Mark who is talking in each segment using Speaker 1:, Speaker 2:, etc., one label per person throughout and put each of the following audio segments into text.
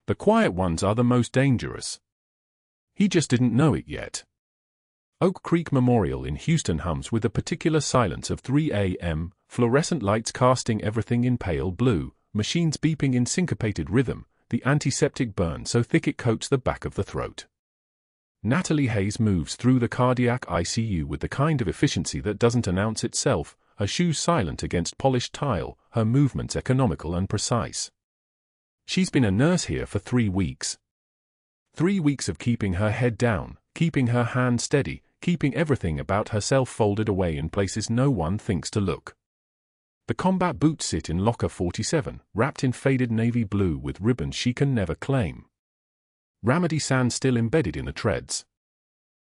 Speaker 1: The quiet ones are the most dangerous. He just didn't know it yet. Oak Creek Memorial in Houston hums with a particular silence of 3 a.m., fluorescent lights casting everything in pale blue, machines beeping in syncopated rhythm, the antiseptic burn so thick it coats the back of the throat. Natalie Hayes moves through the cardiac ICU with the kind of efficiency that doesn't announce itself, her shoes silent against polished tile, her movements economical and precise. She's been a nurse here for 3 weeks. 3 weeks of keeping her head down, keeping her hand steady, keeping everything about herself folded away in places no one thinks to look. The combat boots sit in locker 47, wrapped in faded navy blue with ribbons she can never claim. Ramadi sand still embedded in the treads.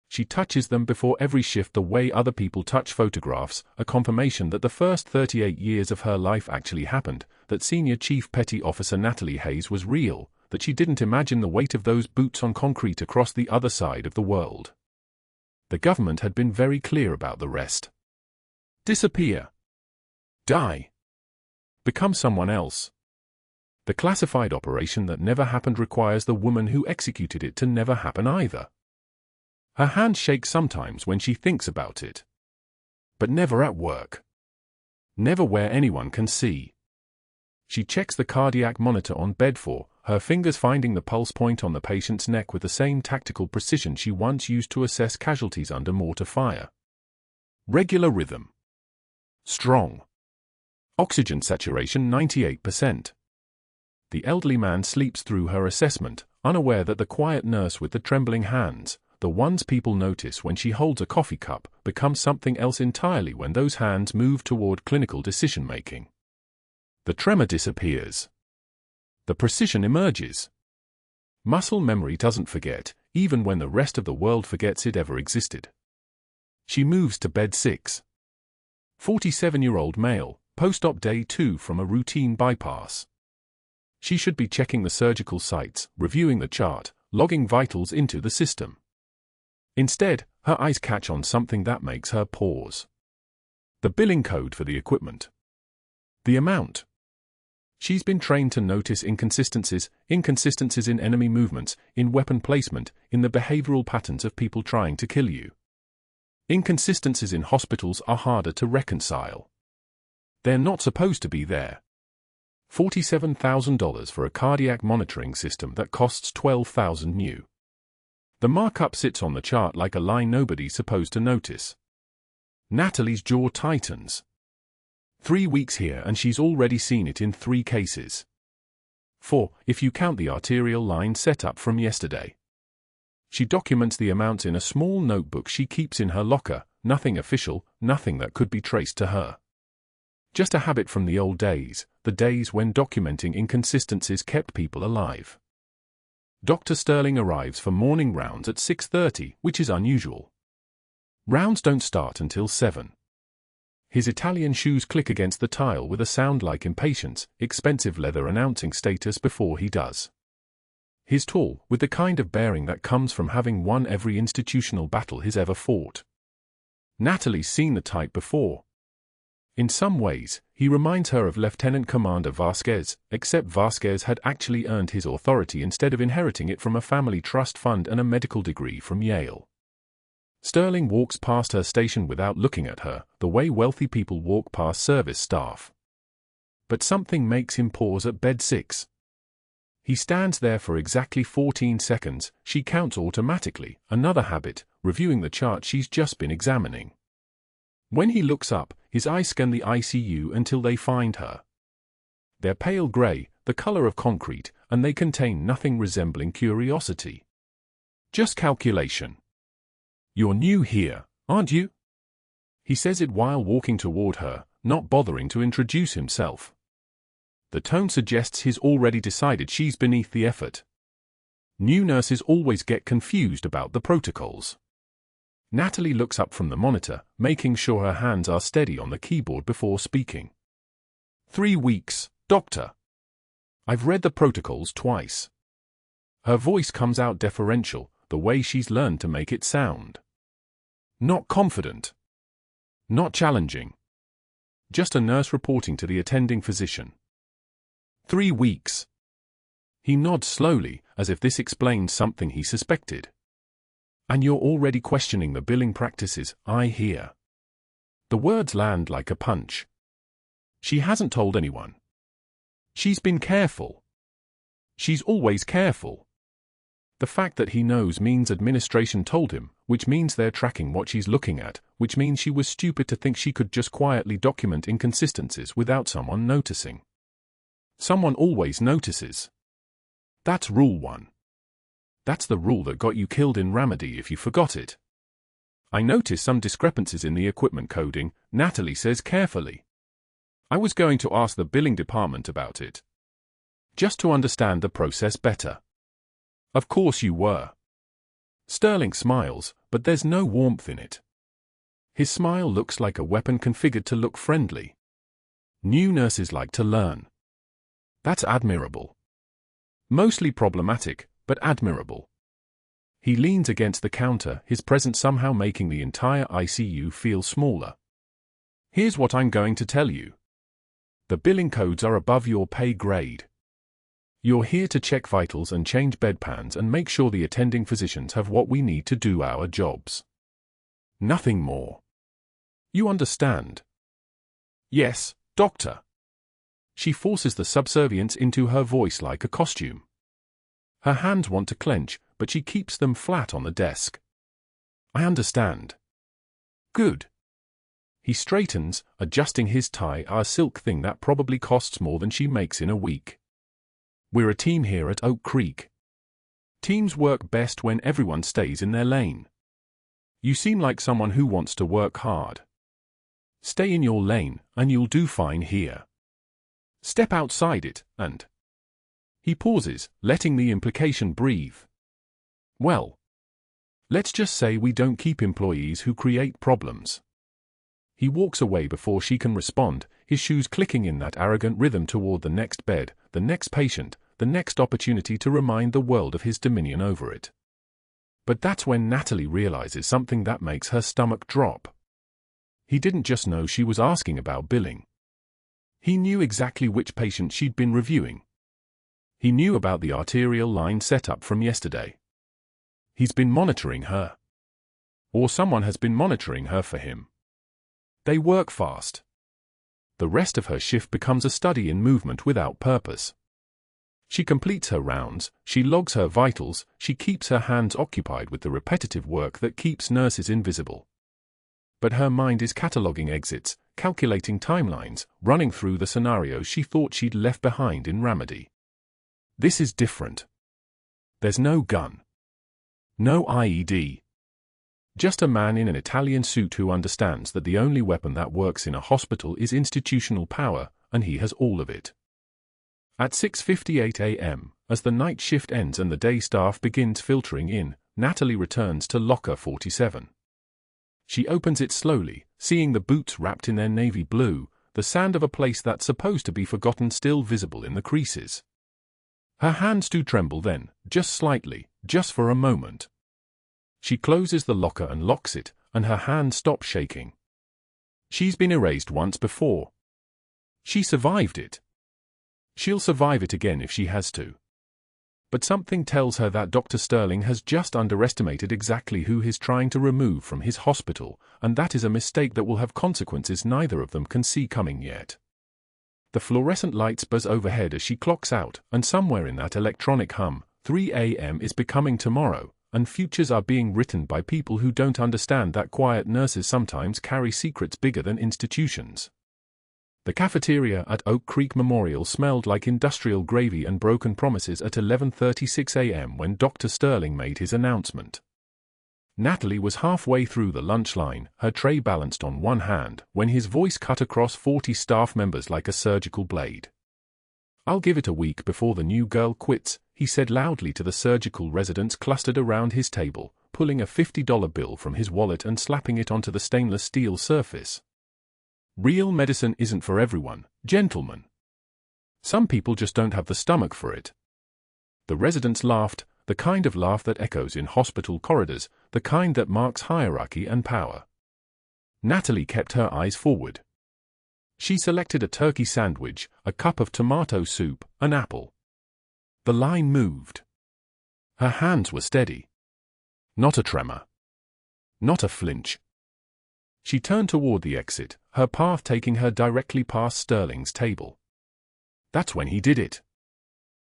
Speaker 1: She touches them before every shift the way other people touch photographs, a confirmation that the first 38 years of her life actually happened, that Senior Chief Petty Officer Natalie Hayes was real, that she didn't imagine the weight of those boots on concrete across the other side of the world. The government had been very clear about the rest. Disappear. Die. Become someone else. The classified operation that never happened requires the woman who executed it to never happen either. Her hands shake sometimes when she thinks about it. But never at work. Never where anyone can see. She checks the cardiac monitor on bed 4, her fingers finding the pulse point on the patient's neck with the same tactical precision she once used to assess casualties under mortar fire. Regular rhythm. Strong. Oxygen saturation 98%. The elderly man sleeps through her assessment, unaware that the quiet nurse with the trembling hands, the ones people notice when she holds a coffee cup, becomes something else entirely when those hands move toward clinical decision-making. The tremor disappears. The precision emerges. Muscle memory doesn't forget, even when the rest of the world forgets it ever existed. She moves to bed 6. 47-year-old male, post-op day 2 from a routine bypass. She should be checking the surgical sites, reviewing the chart, logging vitals into the system. Instead, her eyes catch on something that makes her pause. The billing code for the equipment. The amount. She's been trained to notice inconsistencies in enemy movements, in weapon placement, in the behavioral patterns of people trying to kill you. Inconsistencies in hospitals are harder to reconcile. They're not supposed to be there. $47,000 for a cardiac monitoring system that costs $12,000 new. The markup sits on the chart like a line nobody's supposed to notice. Natalie's jaw tightens. 3 weeks here and she's already seen it in 3 cases. 4, if you count the arterial line setup from yesterday. She documents the amounts in a small notebook she keeps in her locker, nothing official, nothing that could be traced to her. Just a habit from the old days, the days when documenting inconsistencies kept people alive. Dr. Sterling arrives for morning rounds at 6:30, which is unusual. Rounds don't start until 7. His Italian shoes click against the tile with a sound like impatience, expensive leather announcing status before he does. He's tall, with the kind of bearing that comes from having won every institutional battle he's ever fought. Natalie's seen the type before. In some ways, he reminds her of Lieutenant Commander Vasquez, except Vasquez had actually earned his authority instead of inheriting it from a family trust fund and a medical degree from Yale. Sterling walks past her station without looking at her, the way wealthy people walk past service staff. But something makes him pause at bed 6. He stands there for exactly 14 seconds, she counts automatically, another habit, reviewing the chart she's just been examining. When he looks up, his eyes scan the ICU until they find her. They're pale gray, the color of concrete, and they contain nothing resembling curiosity. Just calculation. "You're new here, aren't you?" He says it while walking toward her, not bothering to introduce himself. The tone suggests he's already decided she's beneath the effort. New nurses always get confused about the protocols. Natalie looks up from the monitor, making sure her hands are steady on the keyboard before speaking. 3 weeks, doctor. I've read the protocols twice. Her voice comes out deferential, the way she's learned to make it sound. Not confident. Not challenging. Just a nurse reporting to the attending physician. 3 weeks. He nods slowly, as if this explains something he suspected. And you're already questioning the billing practices, I hear. The words land like a punch. She hasn't told anyone. She's been careful. She's always careful. The fact that he knows means administration told him, which means they're tracking what she's looking at, which means she was stupid to think she could just quietly document inconsistencies without someone noticing. Someone always notices. That's rule 1. That's the rule that got you killed in Ramadi if you forgot it. I noticed some discrepancies in the equipment coding, Natalie says carefully. I was going to ask the billing department about it. Just to understand the process better. Of course you were. Sterling smiles, but there's no warmth in it. His smile looks like a weapon configured to look friendly. New nurses like to learn. That's admirable. Mostly problematic, but admirable. He leans against the counter, his presence somehow making the entire ICU feel smaller. Here's what I'm going to tell you. The billing codes are above your pay grade. You're here to check vitals and change bedpans and make sure the attending physicians have what we need to do our jobs. Nothing more. You understand? Yes, doctor. She forces the subservience into her voice like a costume. Her hands want to clench, but she keeps them flat on the desk. I understand. Good. He straightens, adjusting his tie, a silk thing that probably costs more than she makes in a week. We're a team here at Oak Creek. Teams work best when everyone stays in their lane. You seem like someone who wants to work hard. Stay in your lane, and you'll do fine here. Step outside it, and... He pauses, letting the implication breathe. Well, let's just say we don't keep employees who create problems. He walks away before she can respond, his shoes clicking in that arrogant rhythm toward the next bed, the next patient, the next opportunity to remind the world of his dominion over it. But that's when Natalie realizes something that makes her stomach drop. He didn't just know she was asking about billing. He knew exactly which patient she'd been reviewing. He knew about the arterial line setup from yesterday. He's been monitoring her. Or someone has been monitoring her for him. They work fast. The rest of her shift becomes a study in movement without purpose. She completes her rounds, she logs her vitals, she keeps her hands occupied with the repetitive work that keeps nurses invisible. But her mind is cataloging exits, calculating timelines, running through the scenarios she thought she'd left behind in Ramadi. This is different. There's no gun. No IED. Just a man in an Italian suit who understands that the only weapon that works in a hospital is institutional power, and he has all of it. At 6:58 a.m., as the night shift ends and the day staff begins filtering in, Natalie returns to locker 47. She opens it slowly, seeing the boots wrapped in their navy blue, the sand of a place that's supposed to be forgotten still visible in the creases. Her hands do tremble then, just slightly, just for a moment. She closes the locker and locks it, and her hand stops shaking. She's been erased once before. She survived it. She'll survive it again if she has to. But something tells her that Dr. Sterling has just underestimated exactly who he's trying to remove from his hospital, and that is a mistake that will have consequences neither of them can see coming yet. The fluorescent lights buzz overhead as she clocks out, and somewhere in that electronic hum, 3 a.m. is becoming tomorrow, and futures are being written by people who don't understand that quiet nurses sometimes carry secrets bigger than institutions. The cafeteria at Oak Creek Memorial smelled like industrial gravy and broken promises at 11:36 a.m. when Dr. Sterling made his announcement. Natalie was halfway through the lunch line, her tray balanced on one hand, when his voice cut across 40 staff members like a surgical blade. "I'll give it a week before the new girl quits," he said loudly to the surgical residents clustered around his table, pulling a $50 bill from his wallet and slapping it onto the stainless steel surface. "Real medicine isn't for everyone, gentlemen. Some people just don't have the stomach for it." The residents laughed, the kind of laugh that echoes in hospital corridors, the kind that marks hierarchy and power. Natalie kept her eyes forward. She selected a turkey sandwich, a cup of tomato soup, an apple. The line moved. Her hands were steady. Not a tremor. Not a flinch. She turned toward the exit, her path taking her directly past Sterling's table. That's when he did it.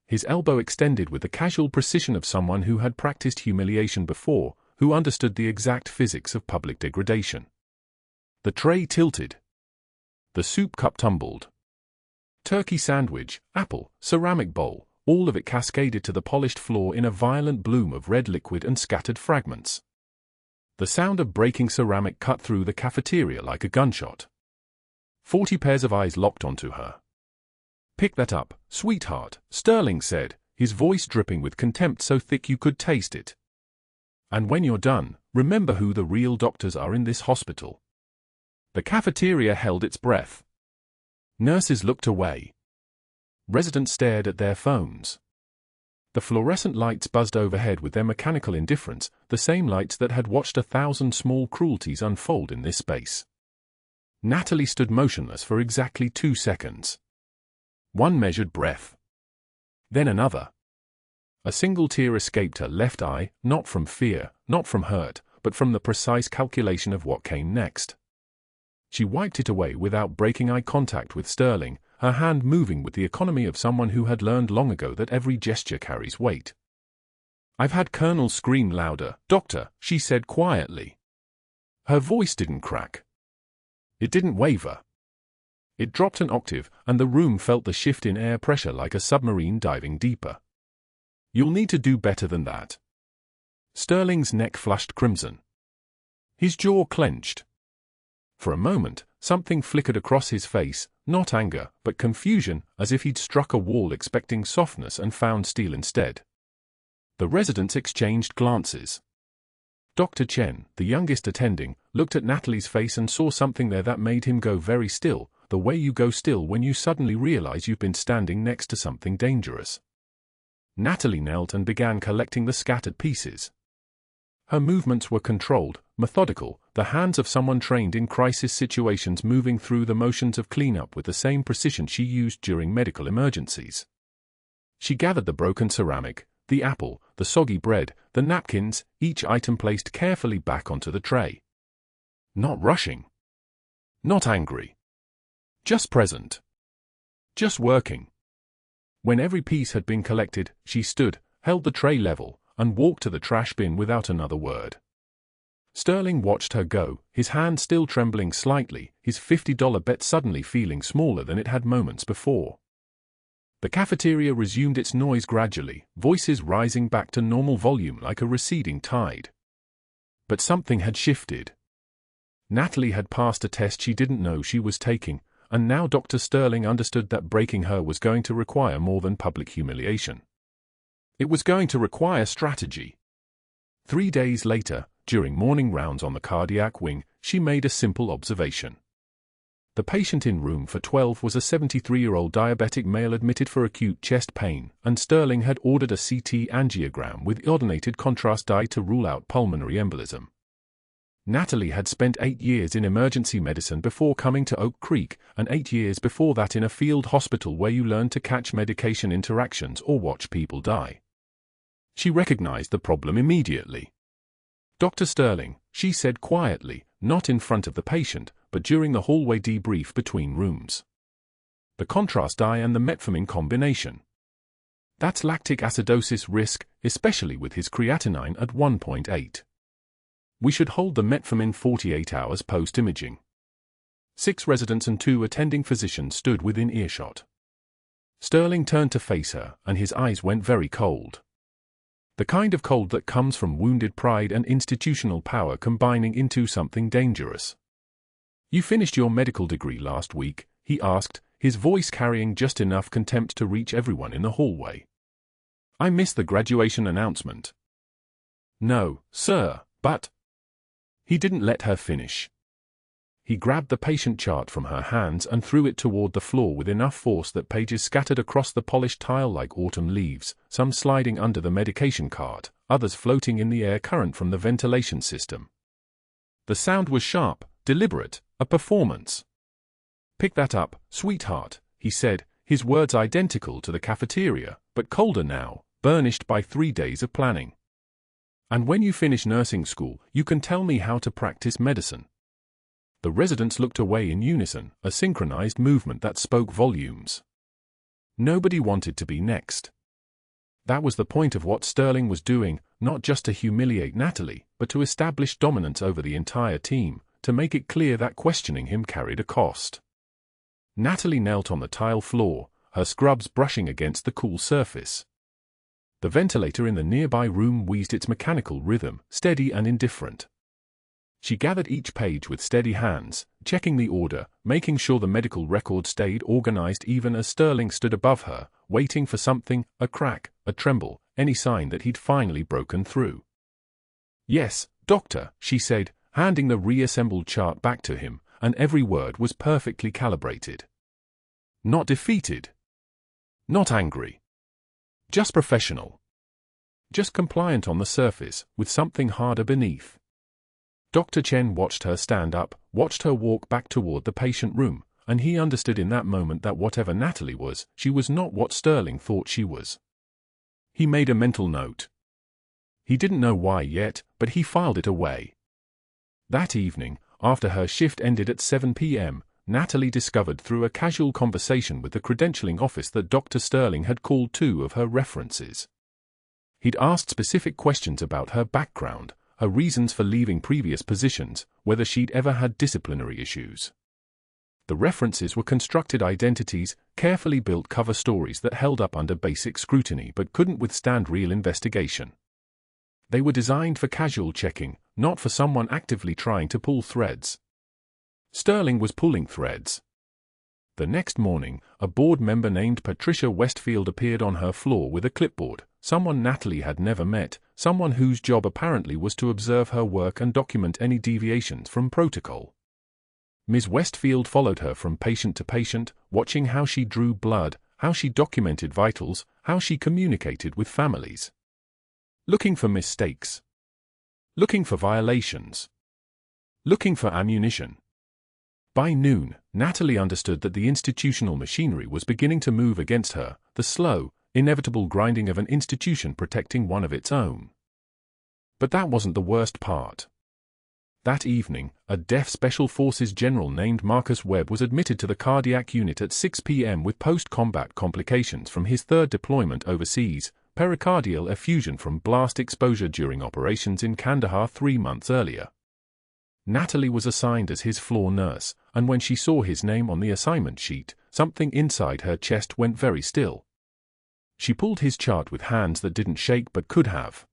Speaker 1: His elbow extended with the casual precision of someone who had practiced humiliation before, who understood the exact physics of public degradation. The tray tilted. The soup cup tumbled. Turkey sandwich, apple, ceramic bowl, all of it cascaded to the polished floor in a violent bloom of red liquid and scattered fragments. The sound of breaking ceramic cut through the cafeteria like a gunshot. 40 pairs of eyes locked onto her. "Pick that up, sweetheart," Sterling said, his voice dripping with contempt so thick you could taste it. "And when you're done, remember who the real doctors are in this hospital." The cafeteria held its breath. Nurses looked away. Residents stared at their phones. The fluorescent lights buzzed overhead with their mechanical indifference, the same lights that had watched 1,000 small cruelties unfold in this space. Natalie stood motionless for exactly 2 seconds. One measured breath. Then another. A single tear escaped her left eye, not from fear, not from hurt, but from the precise calculation of what came next. She wiped it away without breaking eye contact with Sterling, her hand moving with the economy of someone who had learned long ago that every gesture carries weight. "I've had Colonel scream louder, Doctor," she said quietly. Her voice didn't crack. It didn't waver. It dropped an octave, and the room felt the shift in air pressure like a submarine diving deeper. "You'll need to do better than that." Sterling's neck flushed crimson. His jaw clenched. For a moment, something flickered across his face, not anger, but confusion, as if he'd struck a wall expecting softness and found steel instead. The residents exchanged glances. Dr. Chen, the youngest attending, looked at Natalie's face and saw something there that made him go very still, the way you go still when you suddenly realize you've been standing next to something dangerous. Natalie knelt and began collecting the scattered pieces. Her movements were controlled, methodical, the hands of someone trained in crisis situations moving through the motions of cleanup with the same precision she used during medical emergencies. She gathered the broken ceramic, the apple, the soggy bread, the napkins, each item placed carefully back onto the tray. Not rushing. Not angry. Just present. Just working. When every piece had been collected, she stood, held the tray level, and walked to the trash bin without another word. Sterling watched her go, his hand still trembling slightly, his $50 bet suddenly feeling smaller than it had moments before. The cafeteria resumed its noise gradually, voices rising back to normal volume like a receding tide. But something had shifted. Natalie had passed a test she didn't know she was taking, and now Dr. Sterling understood that breaking her was going to require more than public humiliation. It was going to require strategy. 3 days later, during morning rounds on the cardiac wing, she made a simple observation. The patient in room for 12 was a 73-year-old diabetic male admitted for acute chest pain, and Sterling had ordered a CT angiogram with iodinated contrast dye to rule out pulmonary embolism. Natalie had spent 8 years in emergency medicine before coming to Oak Creek, and 8 years before that in a field hospital where you learn to catch medication interactions or watch people die. She recognized the problem immediately. "Dr. Sterling," she said quietly, not in front of the patient, but during the hallway debrief between rooms. "The contrast dye and the metformin combination. That's lactic acidosis risk, especially with his creatinine at 1.8. We should hold the metformin 48 hours post-imaging." 6 residents and 2 attending physicians stood within earshot. Sterling turned to face her, and his eyes went very cold. The kind of cold that comes from wounded pride and institutional power combining into something dangerous. "You finished your medical degree last week?" he asked, his voice carrying just enough contempt to reach everyone in the hallway. "I missed the graduation announcement." "No, sir, but—" He didn't let her finish. He grabbed the patient chart from her hands and threw it toward the floor with enough force that pages scattered across the polished tile like autumn leaves, some sliding under the medication cart, others floating in the air current from the ventilation system. The sound was sharp, deliberate, a performance. "Pick that up, sweetheart," he said, his words identical to the cafeteria, but colder now, burnished by 3 days of planning. "And when you finish nursing school, you can tell me how to practice medicine." The residents looked away in unison, a synchronized movement that spoke volumes. Nobody wanted to be next. That was the point of what Sterling was doing, not just to humiliate Natalie, but to establish dominance over the entire team, to make it clear that questioning him carried a cost. Natalie knelt on the tile floor, her scrubs brushing against the cool surface. The ventilator in the nearby room wheezed its mechanical rhythm, steady and indifferent. She gathered each page with steady hands, checking the order, making sure the medical record stayed organized even as Sterling stood above her, waiting for something, a crack, a tremble, any sign that he'd finally broken through. "Yes, doctor," she said, handing the reassembled chart back to him, and every word was perfectly calibrated. Not defeated. Not angry. Just professional. Just compliant on the surface, with something harder beneath. Dr. Chen watched her stand up, watched her walk back toward the patient room, and he understood in that moment that whatever Natalie was, she was not what Sterling thought she was. He made a mental note. He didn't know why yet, but he filed it away. That evening, after her shift ended at 7 p.m., Natalie discovered through a casual conversation with the credentialing office that Dr. Sterling had called 2 of her references. He'd asked specific questions about her background, her reasons for leaving previous positions, whether she'd ever had disciplinary issues. The references were constructed identities, carefully built cover stories that held up under basic scrutiny but couldn't withstand real investigation. They were designed for casual checking, not for someone actively trying to pull threads. Sterling was pulling threads. The next morning, a board member named Patricia Westfield appeared on her floor with a clipboard, someone Natalie had never met, someone whose job apparently was to observe her work and document any deviations from protocol. Ms. Westfield followed her from patient to patient, watching how she drew blood, how she documented vitals, how she communicated with families. Looking for mistakes. Looking for violations. Looking for ammunition. By noon, Natalie understood that the institutional machinery was beginning to move against her, the slow, inevitable grinding of an institution protecting one of its own. But that wasn't the worst part. That evening, a deaf Special Forces general named Marcus Webb was admitted to the cardiac unit at 6 p.m. with post-combat complications from his 3rd deployment overseas, pericardial effusion from blast exposure during operations in Kandahar 3 months earlier. Natalie was assigned as his floor nurse, and when she saw his name on the assignment sheet, something inside her chest went very still. She pulled his chart with hands that didn't shake but could have.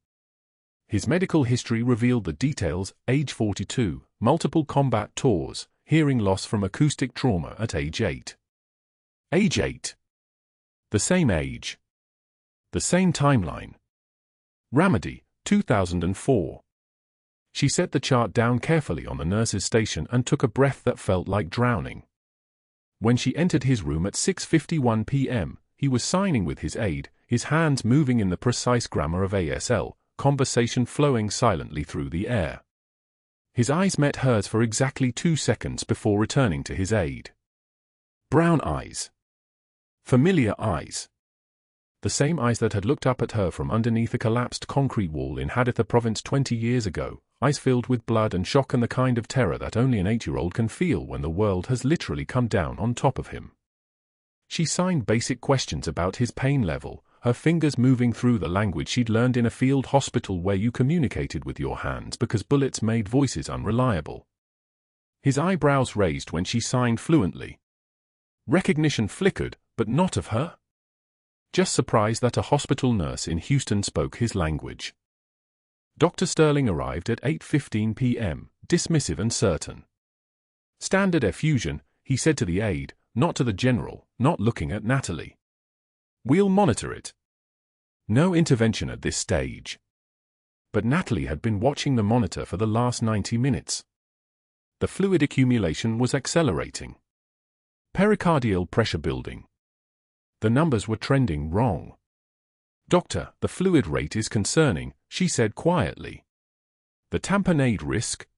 Speaker 1: His medical history revealed the details: age 42, multiple combat tours, hearing loss from acoustic trauma at age 8. Age 8. The same age. The same timeline. Ramadi, 2004. She set the chart down carefully on the nurse's station and took a breath that felt like drowning. When she entered his room at 6:51 p.m., he was signing with his aide, his hands moving in the precise grammar of ASL, conversation flowing silently through the air. His eyes met hers for exactly 2 seconds before returning to his aide. Brown eyes. Familiar eyes. The same eyes that had looked up at her from underneath a collapsed concrete wall in Haditha province 20 years ago, eyes filled with blood and shock and the kind of terror that only an 8-year-old can feel when the world has literally come down on top of him. She signed basic questions about his pain level, her fingers moving through the language she'd learned in a field hospital where you communicated with your hands because bullets made voices unreliable. His eyebrows raised when she signed fluently. Recognition flickered, but not of her. Just surprised that a hospital nurse in Houston spoke his language. Dr. Sterling arrived at 8:15 p.m., dismissive and certain. Standard effusion, he said to the aide, not to the general, not looking at Natalie. We'll monitor it. No intervention at this stage. But Natalie had been watching the monitor for the last 90 minutes. The fluid accumulation was accelerating. Pericardial pressure building. The numbers were trending wrong. Doctor, the fluid rate is concerning, she said quietly. The tamponade risk?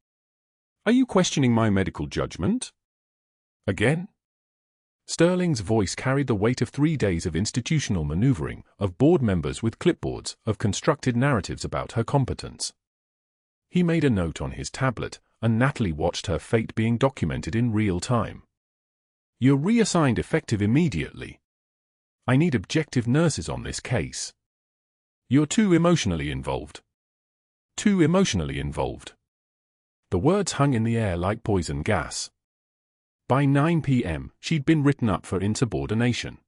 Speaker 1: Are you questioning my medical judgment? Again? Sterling's voice carried the weight of 3 days of institutional maneuvering, of board members with clipboards, of constructed narratives about her competence. He made a note on his tablet, and Natalie watched her fate being documented in real time. "You're reassigned effective immediately. I need objective nurses on this case. You're too emotionally involved. Too emotionally involved." The words hung in the air like poison gas. By 9 p.m., she'd been written up for insubordination.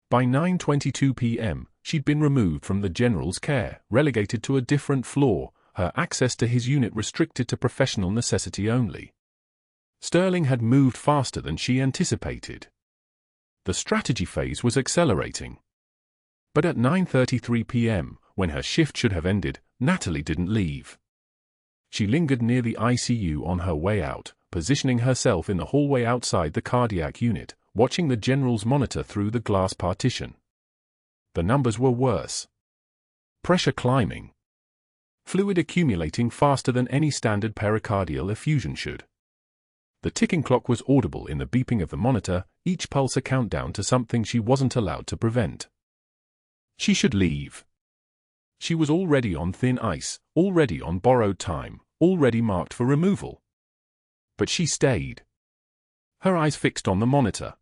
Speaker 1: By 9:22 p.m., she'd been removed from the general's care, relegated to a different floor, her access to his unit restricted to professional necessity only. Sterling had moved faster than she anticipated. The strategy phase was accelerating. But at 9:33 p.m., when her shift should have ended, Natalie didn't leave. She lingered near the ICU on her way out, positioning herself in the hallway outside the cardiac unit, watching the general's monitor through the glass partition. The numbers were worse. Pressure climbing. Fluid accumulating faster than any standard pericardial effusion should. The ticking clock was audible in the beeping of the monitor, each pulse a countdown to something she wasn't allowed to prevent. She should leave. She was already on thin ice, already on borrowed time, already marked for removal. But she stayed. Her eyes fixed on the monitor.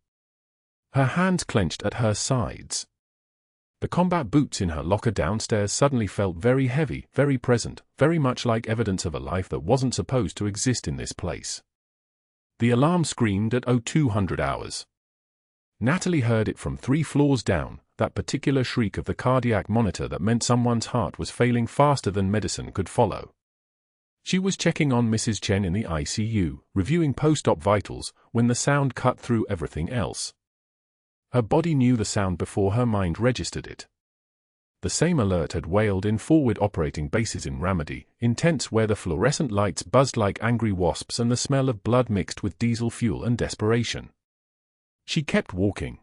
Speaker 1: Her hands clenched at her sides. The combat boots in her locker downstairs suddenly felt very heavy, very present, very much like evidence of a life that wasn't supposed to exist in this place. The alarm screamed at 0200 hours. Natalie heard it from 3 floors down, that particular shriek of the cardiac monitor that meant someone's heart was failing faster than medicine could follow. She was checking on Mrs. Chen in the ICU, reviewing post-op vitals, when the sound cut through everything else. Her body knew the sound before her mind registered it. The same alert had wailed in forward operating bases in Ramadi, in tents where the fluorescent lights buzzed like angry wasps and the smell of blood mixed with diesel fuel and desperation. She kept walking.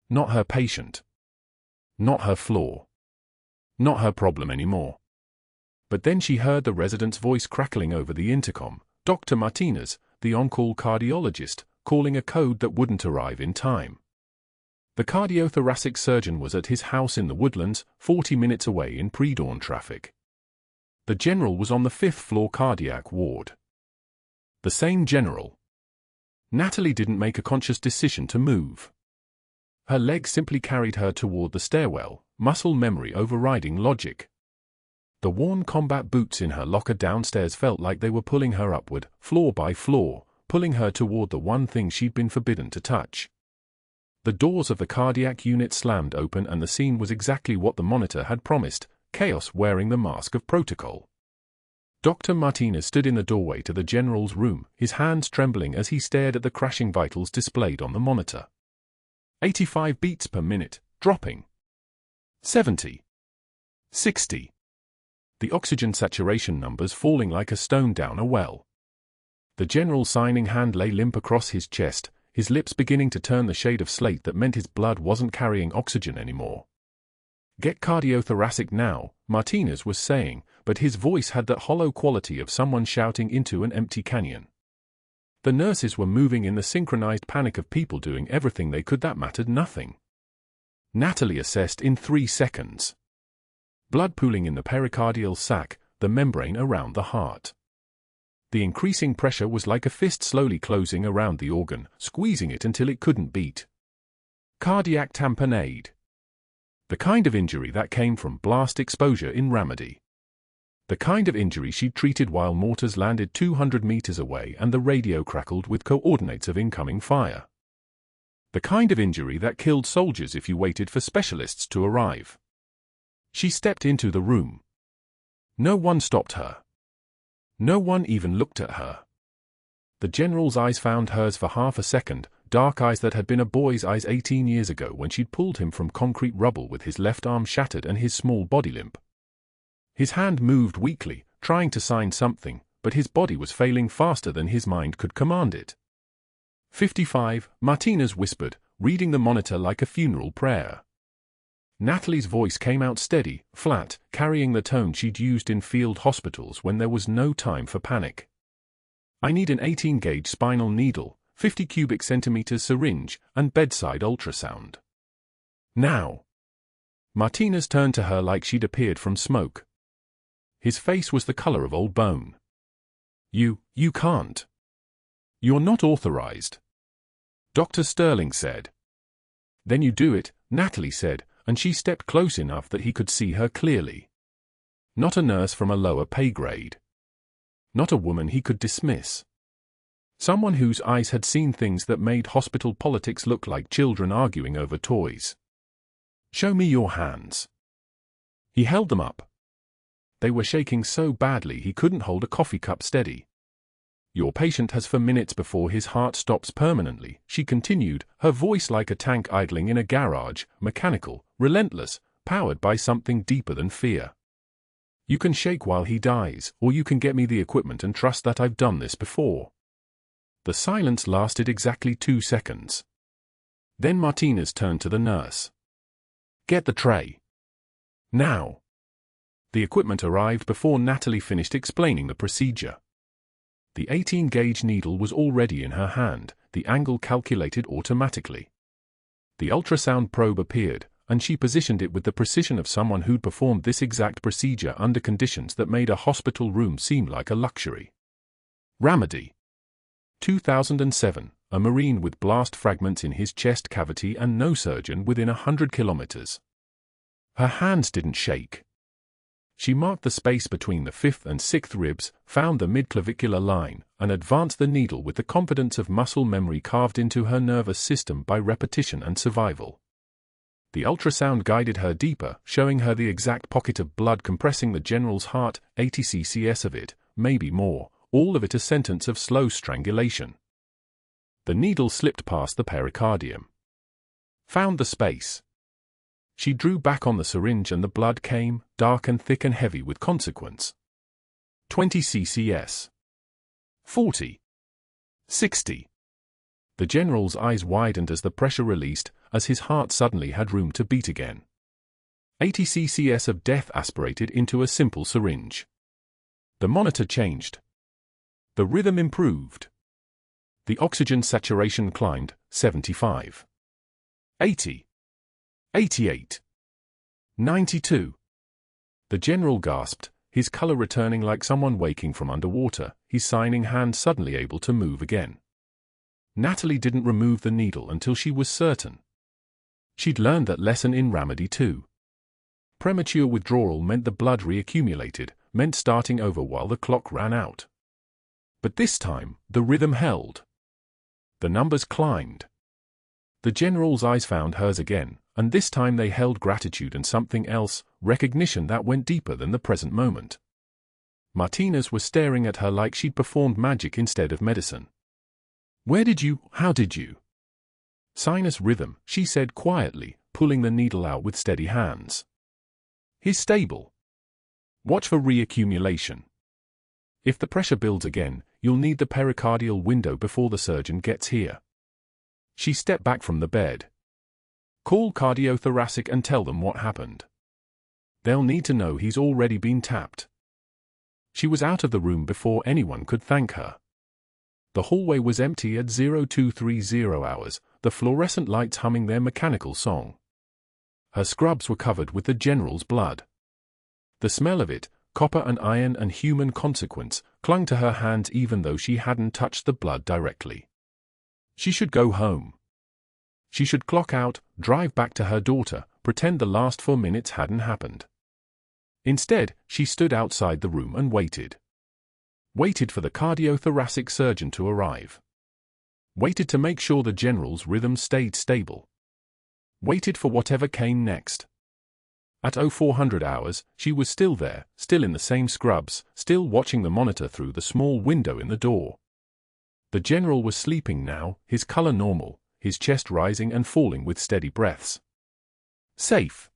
Speaker 1: Not her patient. Not her flaw. Not her problem anymore. But then she heard the resident's voice crackling over the intercom, Dr. Martinez, the on-call cardiologist, calling a code that wouldn't arrive in time. The cardiothoracic surgeon was at his house in the Woodlands, 40 minutes away in pre-dawn traffic. The general was on the 5th floor cardiac ward. The same general. Natalie didn't make a conscious decision to move. Her legs simply carried her toward the stairwell, muscle memory overriding logic. The worn combat boots in her locker downstairs felt like they were pulling her upward, floor by floor, pulling her toward the one thing she'd been forbidden to touch. The doors of the cardiac unit slammed open and the scene was exactly what the monitor had promised, chaos wearing the mask of protocol. Dr. Martinez stood in the doorway to the general's room, his hands trembling as he stared at the crashing vitals displayed on the monitor. 85 beats per minute, dropping. 70. 60. The oxygen saturation numbers falling like a stone down a well. The general's signing hand lay limp across his chest, his lips beginning to turn the shade of slate that meant his blood wasn't carrying oxygen anymore. "Get cardiothoracic now," Martinez was saying, but his voice had that hollow quality of someone shouting into an empty canyon. The nurses were moving in the synchronized panic of people doing everything they could that mattered nothing. Natalie assessed in 3 seconds. Blood pooling in the pericardial sac, the membrane around the heart. The increasing pressure was like a fist slowly closing around the organ, squeezing it until it couldn't beat. Cardiac tamponade. The kind of injury that came from blast exposure in Ramadi. The kind of injury she'd treated while mortars landed 200 meters away and the radio crackled with coordinates of incoming fire. The kind of injury that killed soldiers if you waited for specialists to arrive. She stepped into the room. No one stopped her. No one even looked at her. The general's eyes found hers for half a second, dark eyes that had been a boy's eyes 18 years ago when she'd pulled him from concrete rubble with his left arm shattered and his small body limp. His hand moved weakly, trying to sign something, but his body was failing faster than his mind could command it. 55, Martinez whispered, reading the monitor like a funeral prayer. Natalie's voice came out steady, flat, carrying the tone she'd used in field hospitals when there was no time for panic. "I need an 18-gauge spinal needle, 50 cubic centimeters syringe, and bedside ultrasound. Now. Martinez turned to her like she'd appeared from smoke. His face was the color of old bone. You can't. You're not authorized. Dr. Sterling said. Then you do it, Natalie said, and she stepped close enough that he could see her clearly. Not a nurse from a lower pay grade. Not a woman he could dismiss. Someone whose eyes had seen things that made hospital politics look like children arguing over toys. Show me your hands. He held them up. They were shaking so badly he couldn't hold a coffee cup steady. Your patient has for minutes before his heart stops permanently, she continued, her voice like a tank idling in a garage, mechanical, relentless, powered by something deeper than fear. You can shake while he dies, or you can get me the equipment and trust that I've done this before. The silence lasted exactly 2 seconds. Then Martinez turned to the nurse. Get the tray. Now. The equipment arrived before Natalie finished explaining the procedure. The 18-gauge needle was already in her hand, the angle calculated automatically. The ultrasound probe appeared, and she positioned it with the precision of someone who'd performed this exact procedure under conditions that made a hospital room seem like a luxury. Ramadi. 2007, a Marine with blast fragments in his chest cavity and no surgeon within 100 kilometers. Her hands didn't shake. She marked the space between the 5th and 6th ribs, found the mid-clavicular line, and advanced the needle with the confidence of muscle memory carved into her nervous system by repetition and survival. The ultrasound guided her deeper, showing her the exact pocket of blood compressing the general's heart, 80 ccs of it, maybe more, all of it a sentence of slow strangulation. The needle slipped past the pericardium. Found the space. She drew back on the syringe and the blood came, dark and thick and heavy with consequence. 20 ccs. 40. 60. The general's eyes widened as the pressure released, as his heart suddenly had room to beat again. 80 ccs of death aspirated into a simple syringe. The monitor changed. The rhythm improved. The oxygen saturation climbed, 75. 80. 88. 92. The general gasped, his color returning like someone waking from underwater, his signing hand suddenly able to move again. Natalie didn't remove the needle until she was certain. She'd learned that lesson in Ramadi too. Premature withdrawal meant the blood reaccumulated, meant starting over while the clock ran out. But this time, the rhythm held. The numbers climbed. The general's eyes found hers again, and this time they held gratitude and something else, recognition that went deeper than the present moment. Martinez was staring at her like she'd performed magic instead of medicine. How did you? Sinus rhythm, she said quietly, pulling the needle out with steady hands. He's stable. Watch for reaccumulation. If the pressure builds again, you'll need the pericardial window before the surgeon gets here. She stepped back from the bed. Call cardiothoracic and tell them what happened. They'll need to know he's already been tapped. She was out of the room before anyone could thank her. The hallway was empty at 0230 hours, the fluorescent lights humming their mechanical song. Her scrubs were covered with the general's blood. The smell of it, copper and iron and human consequence, clung to her hands even though she hadn't touched the blood directly. She should go home. She should clock out, drive back to her daughter, pretend the last 4 minutes hadn't happened. Instead, she stood outside the room and waited. Waited for the cardiothoracic surgeon to arrive. Waited to make sure the general's rhythm stayed stable. Waited for whatever came next. At 0400 hours, she was still there, still in the same scrubs, still watching the monitor through the small window in the door. The general was sleeping now, his color normal, his chest rising and falling with steady breaths. Safe.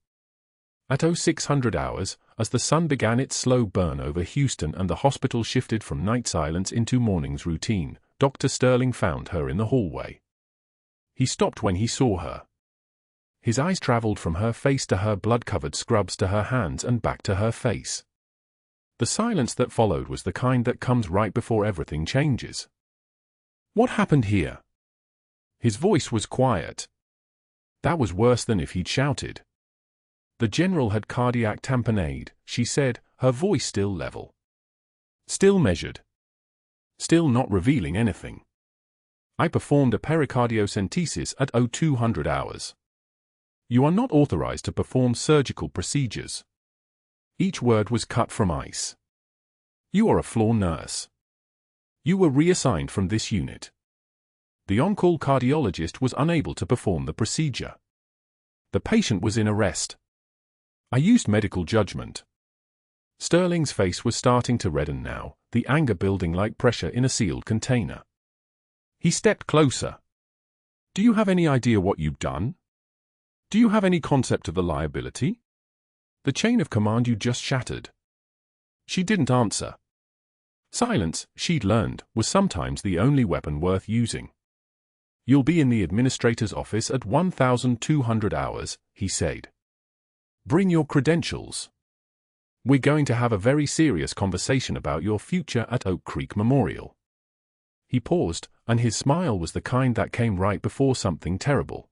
Speaker 1: At 0600 hours, as the sun began its slow burn over Houston and the hospital shifted from night silence into morning's routine, Dr. Sterling found her in the hallway. He stopped when he saw her. His eyes traveled from her face to her blood-covered scrubs to her hands and back to her face. The silence that followed was the kind that comes right before everything changes. What happened here? His voice was quiet. That was worse than if he'd shouted. The general had cardiac tamponade, she said, her voice still level. Still measured. Still not revealing anything. I performed a pericardiocentesis at 0200 hours. You are not authorized to perform surgical procedures. Each word was cut from ice. You are a floor nurse. You were reassigned from this unit. The on-call cardiologist was unable to perform the procedure. The patient was in arrest. I used medical judgment. Sterling's face was starting to redden now, the anger building like pressure in a sealed container. He stepped closer. Do you have any idea what you've done? Do you have any concept of the liability? The chain of command you just shattered. She didn't answer. Silence, she'd learned, was sometimes the only weapon worth using. You'll be in the administrator's office at 1200 hours, he said. Bring your credentials. We're going to have a very serious conversation about your future at Oak Creek Memorial. He paused, and his smile was the kind that came right before something terrible.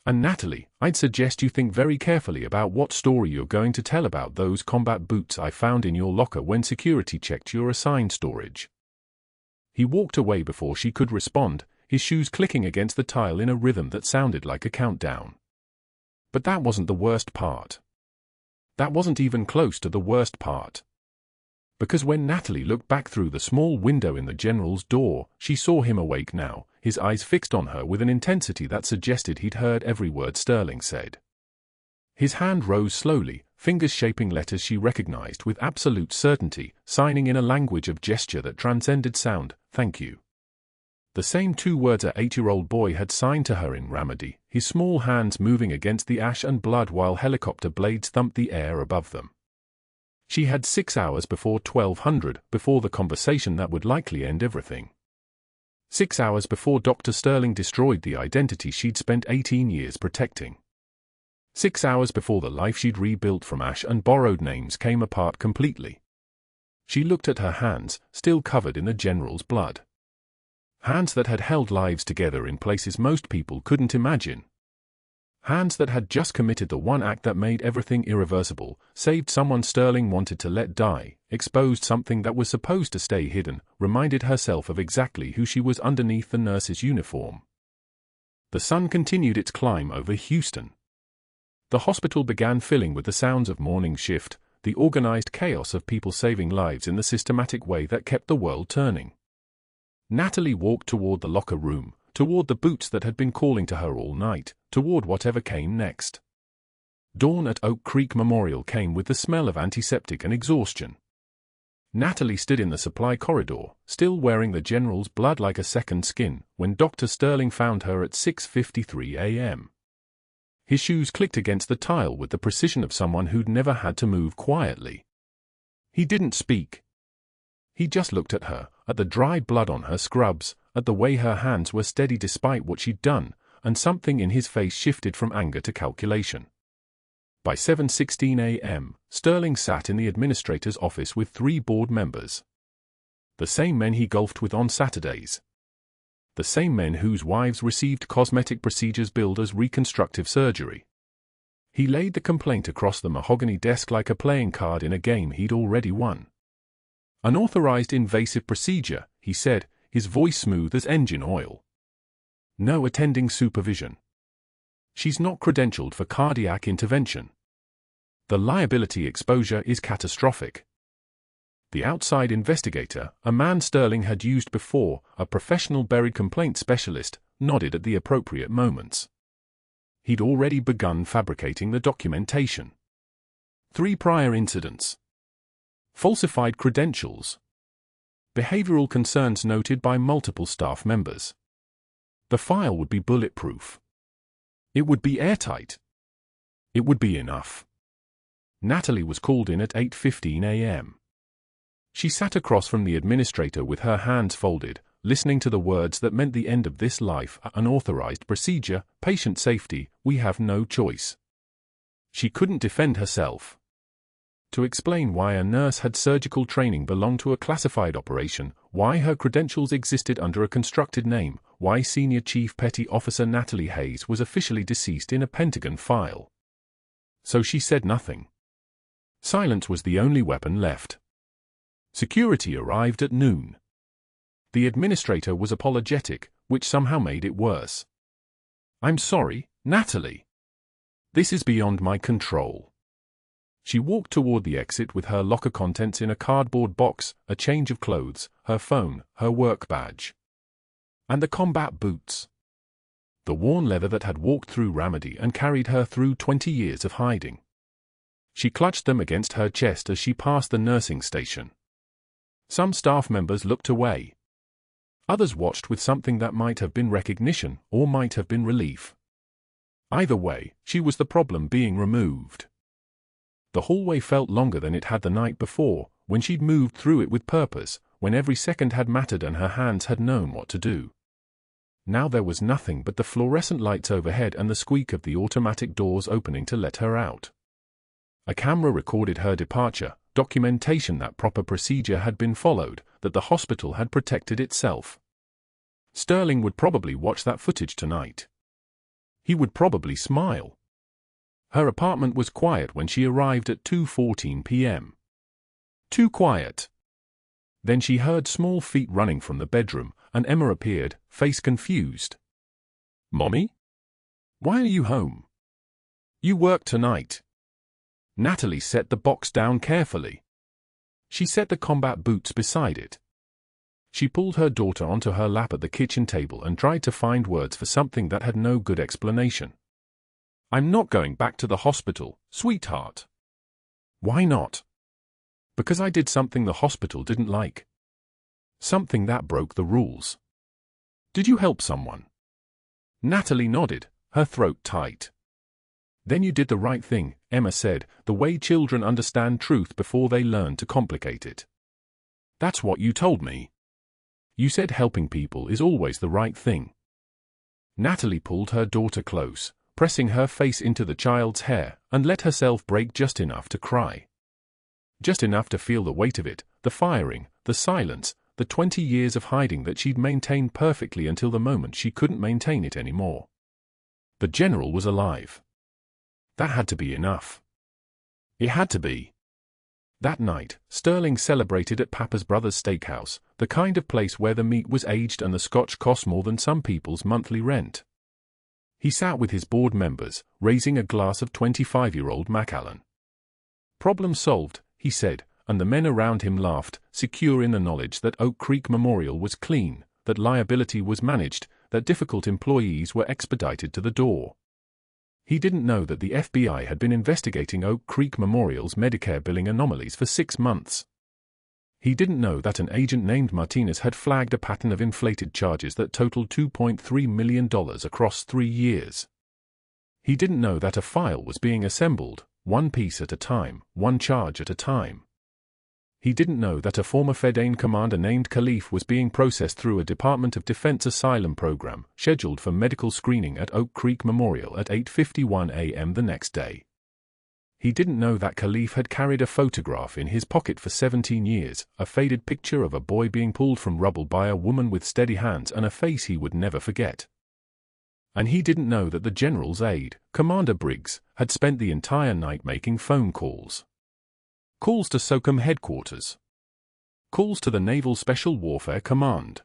Speaker 1: And Natalie, I'd suggest you think very carefully about what story you're going to tell about those combat boots I found in your locker when security checked your assigned storage. He walked away before she could respond, his shoes clicking against the tile in a rhythm that sounded like a countdown. But that wasn't the worst part. That wasn't even close to the worst part. Because when Natalie looked back through the small window in the general's door, she saw him awake now, his eyes fixed on her with an intensity that suggested he'd heard every word Sterling said. His hand rose slowly, fingers shaping letters she recognized with absolute certainty, signing in a language of gesture that transcended sound, "Thank you." The same 2 words an 8-year-old boy had signed to her in Ramadi, his small hands moving against the ash and blood while helicopter blades thumped the air above them. She had 6 hours before 1200, before the conversation that would likely end everything. 6 hours before Dr. Sterling destroyed the identity she'd spent 18 years protecting. 6 hours before the life she'd rebuilt from ash and borrowed names came apart completely. She looked at her hands, still covered in the general's blood. Hands that had held lives together in places most people couldn't imagine. Hands that had just committed the one act that made everything irreversible, saved someone Sterling wanted to let die, exposed something that was supposed to stay hidden, reminded herself of exactly who she was underneath the nurse's uniform. The sun continued its climb over Houston. The hospital began filling with the sounds of morning shift, the organized chaos of people saving lives in the systematic way that kept the world turning. Natalie walked toward the locker room, toward the boots that had been calling to her all night, toward whatever came next. Dawn at Oak Creek Memorial came with the smell of antiseptic and exhaustion. Natalie stood in the supply corridor, still wearing the general's blood like a second skin, when Dr. Sterling found her at 6:53 a.m. His shoes clicked against the tile with the precision of someone who'd never had to move quietly. He didn't speak. He just looked at her, at the dried blood on her scrubs, at the way her hands were steady despite what she'd done, and something in his face shifted from anger to calculation. By 7:16 a.m., Sterling sat in the administrator's office with 3 board members. The same men he golfed with on Saturdays. The same men whose wives received cosmetic procedures billed as reconstructive surgery. He laid the complaint across the mahogany desk like a playing card in a game he'd already won. Unauthorized invasive procedure, he said, his voice smooth as engine oil. No attending supervision. She's not credentialed for cardiac intervention. The liability exposure is catastrophic. The outside investigator, a man Sterling had used before, a professional buried complaint specialist, nodded at the appropriate moments. He'd already begun fabricating the documentation. 3 prior incidents. Falsified credentials. Behavioral concerns noted by multiple staff members. The file would be bulletproof. It would be airtight. It would be enough. Natalie was called in at 8:15 a.m. She sat across from the administrator with her hands folded, listening to the words that meant the end of this life, unauthorized procedure, patient safety, we have no choice. She couldn't defend herself. To explain why a nurse had surgical training belonged to a classified operation, why her credentials existed under a constructed name, why Senior Chief Petty Officer Natalie Hayes was officially deceased in a Pentagon file. So she said nothing. Silence was the only weapon left. Security arrived at noon. The administrator was apologetic, which somehow made it worse. "I'm sorry, Natalie. This is beyond my control." She walked toward the exit with her locker contents in a cardboard box, a change of clothes, her phone, her work badge. And the combat boots. The worn leather that had walked through Ramadi and carried her through 20 years of hiding. She clutched them against her chest as she passed the nursing station. Some staff members looked away. Others watched with something that might have been recognition or might have been relief. Either way, she was the problem being removed. The hallway felt longer than it had the night before, when she'd moved through it with purpose, when every second had mattered and her hands had known what to do. Now there was nothing but the fluorescent lights overhead and the squeak of the automatic doors opening to let her out. A camera recorded her departure, documentation that proper procedure had been followed, that the hospital had protected itself. Sterling would probably watch that footage tonight. He would probably smile. Her apartment was quiet when she arrived at 2:14 p.m. Too quiet. Then she heard small feet running from the bedroom, and Emma appeared, face confused. "Mommy? Why are you home? You work tonight." Natalie set the box down carefully. She set the combat boots beside it. She pulled her daughter onto her lap at the kitchen table and tried to find words for something that had no good explanation. "I'm not going back to the hospital, sweetheart." "Why not?" "Because I did something the hospital didn't like. Something that broke the rules." "Did you help someone?" Natalie nodded, her throat tight. "Then you did the right thing," Emma said, "the way children understand truth before they learn to complicate it." "That's what you told me. You said helping people is always the right thing." Natalie pulled her daughter close, pressing her face into the child's hair, and let herself break just enough to cry. Just enough to feel the weight of it, the firing, the silence, the 20 years of hiding that she'd maintained perfectly until the moment she couldn't maintain it anymore. The general was alive. That had to be enough. It had to be. That night, Sterling celebrated at Papa's Brothers Steakhouse, the kind of place where the meat was aged and the scotch cost more than some people's monthly rent. He sat with his board members, raising a glass of 25-year-old Macallan. "Problem solved," he said, and the men around him laughed, secure in the knowledge that Oak Creek Memorial was clean, that liability was managed, that difficult employees were expedited to the door. He didn't know that the FBI had been investigating Oak Creek Memorial's Medicare billing anomalies for 6 months. He didn't know that an agent named Martinez had flagged a pattern of inflated charges that totaled $2.3 million across 3 years. He didn't know that a file was being assembled, one piece at a time, one charge at a time. He didn't know that a former Fedayeen commander named Khalif was being processed through a Department of Defense asylum program, scheduled for medical screening at Oak Creek Memorial at 8:51 a.m. the next day. He didn't know that Khalif had carried a photograph in his pocket for 17 years, a faded picture of a boy being pulled from rubble by a woman with steady hands and a face he would never forget. And he didn't know that the general's aide, Commander Briggs, had spent the entire night making phone calls. Calls to SOCOM headquarters. Calls to the Naval Special Warfare Command.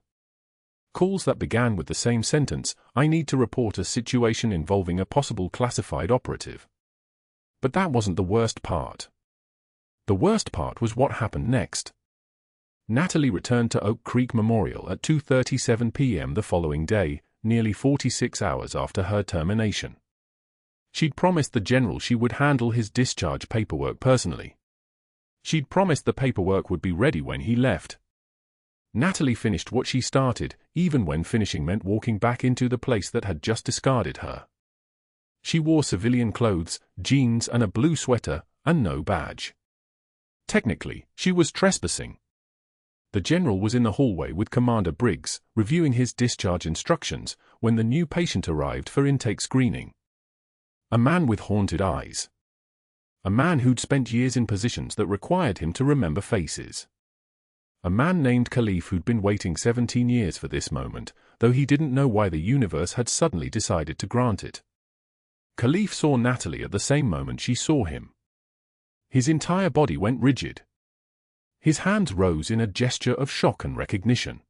Speaker 1: Calls that began with the same sentence, "I need to report a situation involving a possible classified operative." But that wasn't the worst part. The worst part was what happened next. Natalie returned to Oak Creek Memorial at 2:37 p.m. the following day, nearly 46 hours after her termination. She'd promised the general she would handle his discharge paperwork personally. She'd promised the paperwork would be ready when he left. Natalie finished what she started, even when finishing meant walking back into the place that had just discarded her. She wore civilian clothes, jeans and a blue sweater, and no badge. Technically, she was trespassing. The general was in the hallway with Commander Briggs, reviewing his discharge instructions, when the new patient arrived for intake screening. A man with haunted eyes. A man who'd spent years in positions that required him to remember faces. A man named Khalif who'd been waiting 17 years for this moment, though he didn't know why the universe had suddenly decided to grant it. Khalif saw Natalie at the same moment she saw him. His entire body went rigid. His hands rose in a gesture of shock and recognition.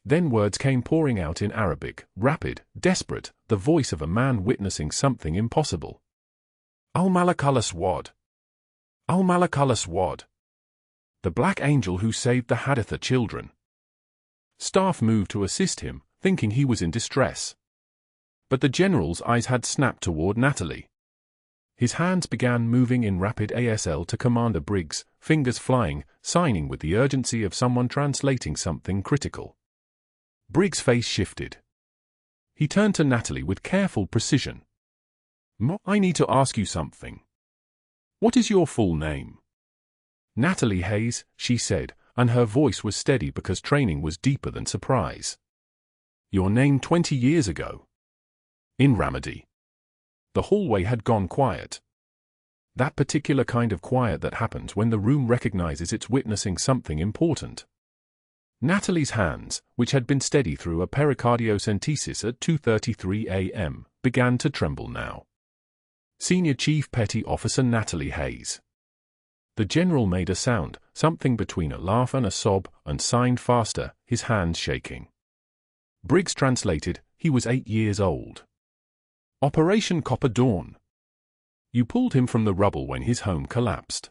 Speaker 1: Then words came pouring out in Arabic, rapid, desperate, the voice of a man witnessing something impossible. Al-Malak al-Aswad. Al-Malak al-Aswad. The Black Angel who saved the Haditha children. Staff moved to assist him, thinking he was in distress. But the general's eyes had snapped toward Natalie. His hands began moving in rapid ASL to Commander Briggs, fingers flying, signing with the urgency of someone translating something critical. Briggs' face shifted. He turned to Natalie with careful precision. I need to ask you something. What is your full name? Natalie Hayes, she said, and her voice was steady because training was deeper than surprise. Your name 20 years ago. In Ramadi. The hallway had gone quiet. That particular kind of quiet that happens when the room recognizes it's witnessing something important. Natalie's hands, which had been steady through a pericardiocentesis at 2:33 a.m., began to tremble now. Senior Chief Petty Officer Natalie Hayes. The general made a sound, something between a laugh and a sob, and signed faster, his hands shaking. Briggs translated, he was 8 years old. Operation Copper Dawn. You pulled him from the rubble when his home collapsed.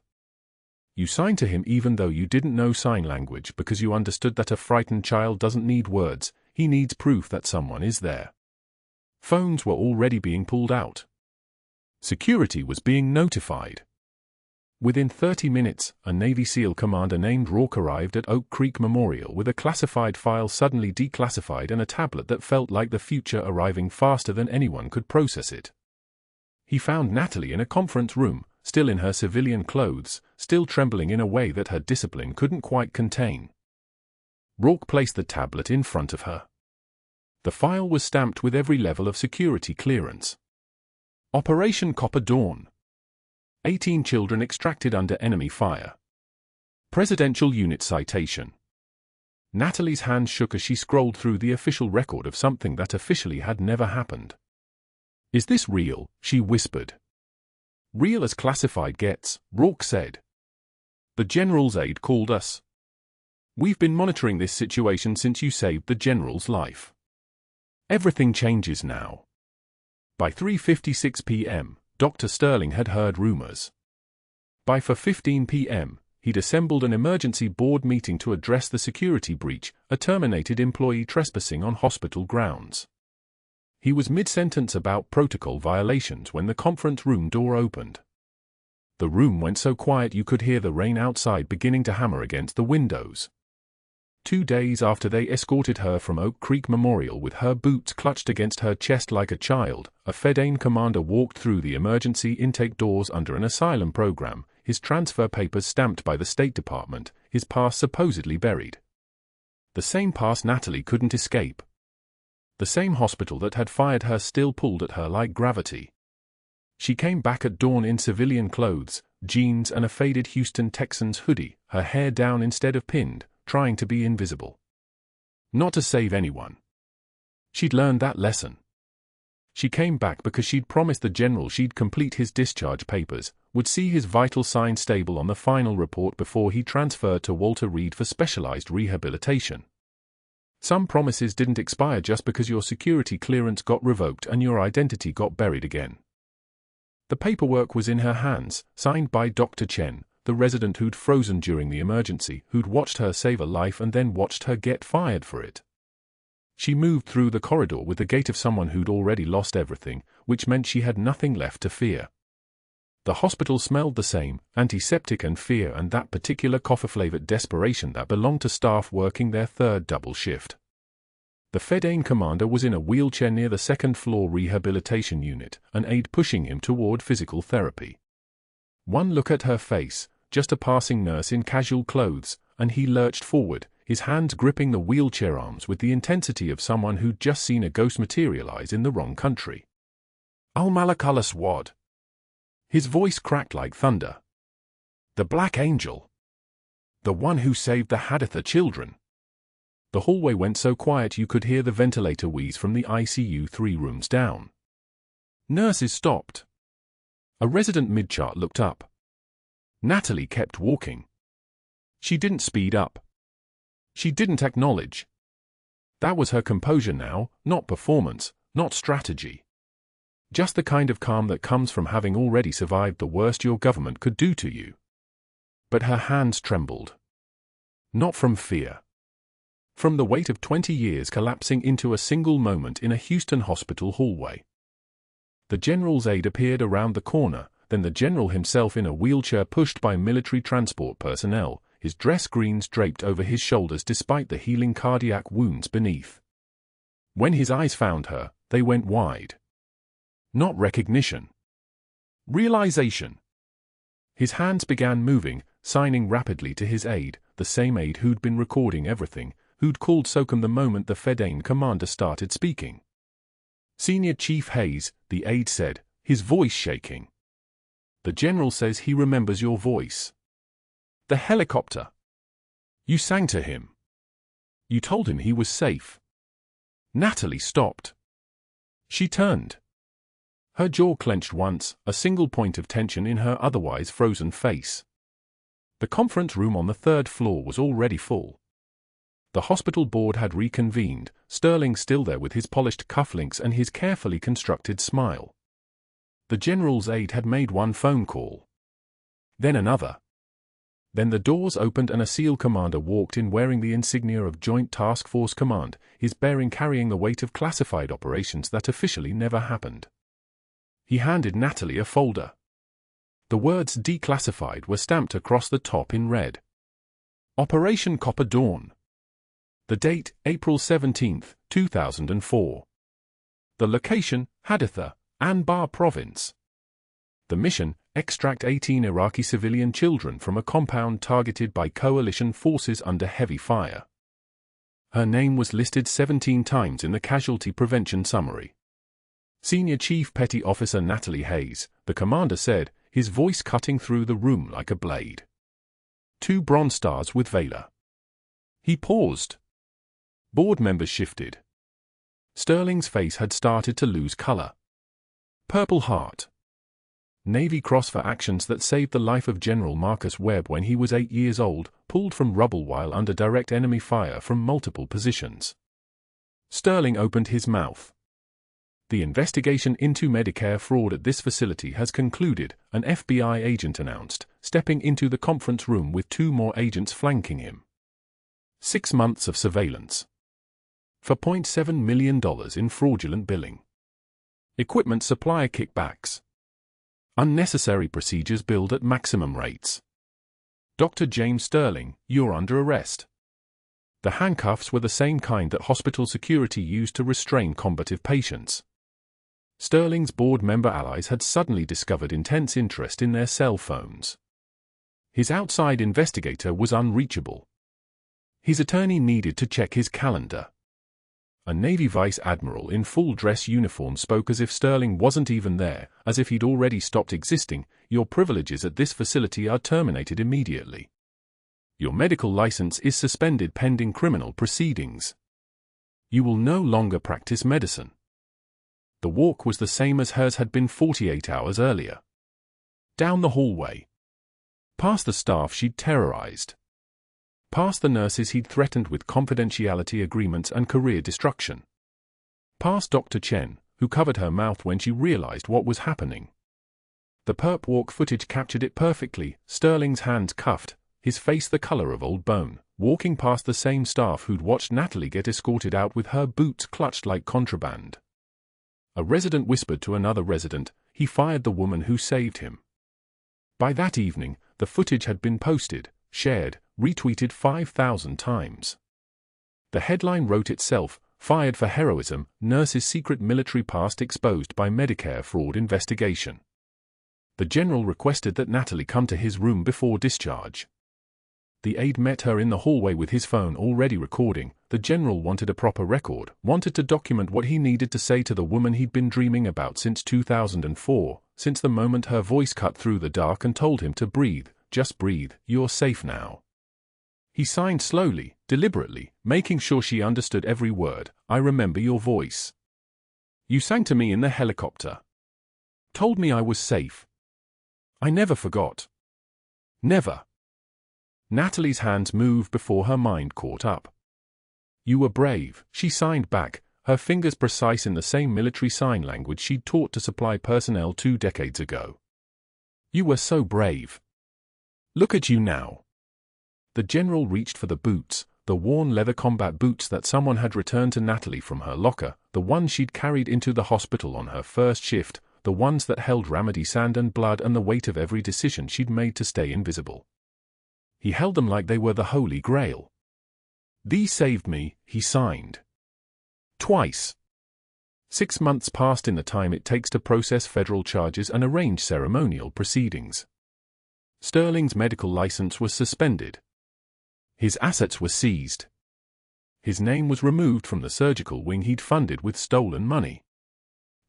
Speaker 1: You signed to him even though you didn't know sign language because you understood that a frightened child doesn't need words, he needs proof that someone is there. Phones were already being pulled out. Security was being notified. Within 30 minutes, a Navy SEAL commander named Rourke arrived at Oak Creek Memorial with a classified file suddenly declassified and a tablet that felt like the future arriving faster than anyone could process it. He found Natalie in a conference room, still in her civilian clothes, still trembling in a way that her discipline couldn't quite contain. Rourke placed the tablet in front of her. The file was stamped with every level of security clearance. Operation Copper Dawn. 18 children extracted under enemy fire. Presidential Unit Citation. Natalie's hands shook as she scrolled through the official record of something that officially had never happened. Is this real? She whispered. Real as classified gets, Rourke said. The general's aide called us. We've been monitoring this situation since you saved the general's life. Everything changes now. By 3:56 p.m., Dr. Sterling had heard rumors. By 4:15 p.m., he'd assembled an emergency board meeting to address the security breach, a terminated employee trespassing on hospital grounds. He was mid-sentence about protocol violations when the conference room door opened. The room went so quiet you could hear the rain outside beginning to hammer against the windows. 2 days after they escorted her from Oak Creek Memorial with her boots clutched against her chest like a child, a Fedayeen commander walked through the emergency intake doors under an asylum program, his transfer papers stamped by the State Department, his pass supposedly buried. The same pass Natalie couldn't escape. The same hospital that had fired her still pulled at her like gravity. She came back at dawn in civilian clothes, jeans and a faded Houston Texans hoodie, her hair down instead of pinned, trying to be invisible. Not to save anyone. She'd learned that lesson. She came back because she'd promised the general she'd complete his discharge papers, would see his vital signs stable on the final report before he transferred to Walter Reed for specialized rehabilitation. Some promises didn't expire just because your security clearance got revoked and your identity got buried again. The paperwork was in her hands, signed by Dr. Chen, the resident who'd frozen during the emergency, who'd watched her save a life and then watched her get fired for it. She moved through the corridor with the gait of someone who'd already lost everything, which meant she had nothing left to fear. The hospital smelled the same, antiseptic and fear and that particular coffee-flavored desperation that belonged to staff working their third double shift. The Fedayeen commander was in a wheelchair near the second-floor rehabilitation unit, an aide pushing him toward physical therapy. One look at her face, just a passing nurse in casual clothes, and he lurched forward, his hands gripping the wheelchair arms with the intensity of someone who'd just seen a ghost materialize in the wrong country. Al-Malak al-Aswad. His voice cracked like thunder. The Black Angel. The one who saved the Haditha children. The hallway went so quiet you could hear the ventilator wheeze from the ICU 3 rooms down. Nurses stopped. A resident mid-chart looked up. Natalie kept walking. She didn't speed up. She didn't acknowledge. That was her composure now, not performance, not strategy. Just the kind of calm that comes from having already survived the worst your government could do to you. But her hands trembled. Not from fear. From the weight of 20 years collapsing into a single moment in a Houston hospital hallway. The general's aide appeared around the corner, then the general himself in a wheelchair pushed by military transport personnel, his dress greens draped over his shoulders despite the healing cardiac wounds beneath. When his eyes found her, they went wide. Not recognition. Realization. His hands began moving, signing rapidly to his aide, the same aide who'd been recording everything, who'd called SOCOM the moment the Fedayeen commander started speaking. Senior Chief Hayes, the aide said, his voice shaking. The general says he remembers your voice. The helicopter. You sang to him. You told him he was safe. Natalie stopped. She turned. Her jaw clenched once, a single point of tension in her otherwise frozen face. The conference room on the 3rd floor was already full. The hospital board had reconvened, Sterling still there with his polished cufflinks and his carefully constructed smile. The general's aide had made one phone call. Then another. Then the doors opened and a SEAL commander walked in wearing the insignia of Joint Task Force Command, his bearing carrying the weight of classified operations that officially never happened. He handed Natalie a folder. The words declassified were stamped across the top in red. Operation Copper Dawn. The date, April 17, 2004. The location, Haditha, Anbar Province. The mission, extract 18 Iraqi civilian children from a compound targeted by coalition forces under heavy fire. Her name was listed 17 times in the casualty prevention summary. Senior Chief Petty Officer Natalie Hayes, the commander said, his voice cutting through the room like a blade. 2 Bronze Stars with Valor. He paused. Board members shifted. Sterling's face had started to lose color. Purple Heart. Navy Cross for actions that saved the life of General Marcus Webb when he was 8 years old, pulled from rubble while under direct enemy fire from multiple positions. Sterling opened his mouth. The investigation into Medicare fraud at this facility has concluded, an FBI agent announced, stepping into the conference room with 2 more agents flanking him. 6 months of surveillance. For $0.7 million in fraudulent billing. Equipment supplier kickbacks. Unnecessary procedures billed at maximum rates. Dr. James Sterling, you're under arrest. The handcuffs were the same kind that hospital security used to restrain combative patients. Sterling's board member allies had suddenly discovered intense interest in their cell phones. His outside investigator was unreachable. His attorney needed to check his calendar. A Navy Vice Admiral in full dress uniform spoke as if Sterling wasn't even there, as if he'd already stopped existing. Your privileges at this facility are terminated immediately. Your medical license is suspended pending criminal proceedings. You will no longer practice medicine. The walk was the same as hers had been 48 hours earlier. Down the hallway. Past the staff she'd terrorized. Past the nurses he'd threatened with confidentiality agreements and career destruction. Past Dr. Chen, who covered her mouth when she realized what was happening. The perp walk footage captured it perfectly, Sterling's hands cuffed, his face the color of old bone, walking past the same staff who'd watched Natalie get escorted out with her boots clutched like contraband. A resident whispered to another resident, he fired the woman who saved him. By that evening, the footage had been posted, shared, retweeted 5,000 times. The headline wrote itself, fired for heroism, nurse's secret military past exposed by Medicare fraud investigation. The general requested that Natalie come to his room before discharge. The aide met her in the hallway with his phone already recording. The general wanted a proper record, wanted to document what he needed to say to the woman he'd been dreaming about since 2004, since the moment her voice cut through the dark and told him to breathe, just breathe, you're safe now. He signed slowly, deliberately, making sure she understood every word. I remember your voice. You sang to me in the helicopter. Told me I was safe. I never forgot. Never. Natalie's hands moved before her mind caught up. You were brave, she signed back, her fingers precise in the same military sign language she'd taught to supply personnel 2 decades ago. You were so brave. Look at you now. The general reached for the boots, the worn leather combat boots that someone had returned to Natalie from her locker, the ones she'd carried into the hospital on her first shift, the ones that held Ramadi sand and blood and the weight of every decision she'd made to stay invisible. He held them like they were the Holy Grail. These saved me, he signed. Twice. 6 months passed in the time it takes to process federal charges and arrange ceremonial proceedings. Sterling's medical license was suspended. His assets were seized. His name was removed from the surgical wing he'd funded with stolen money.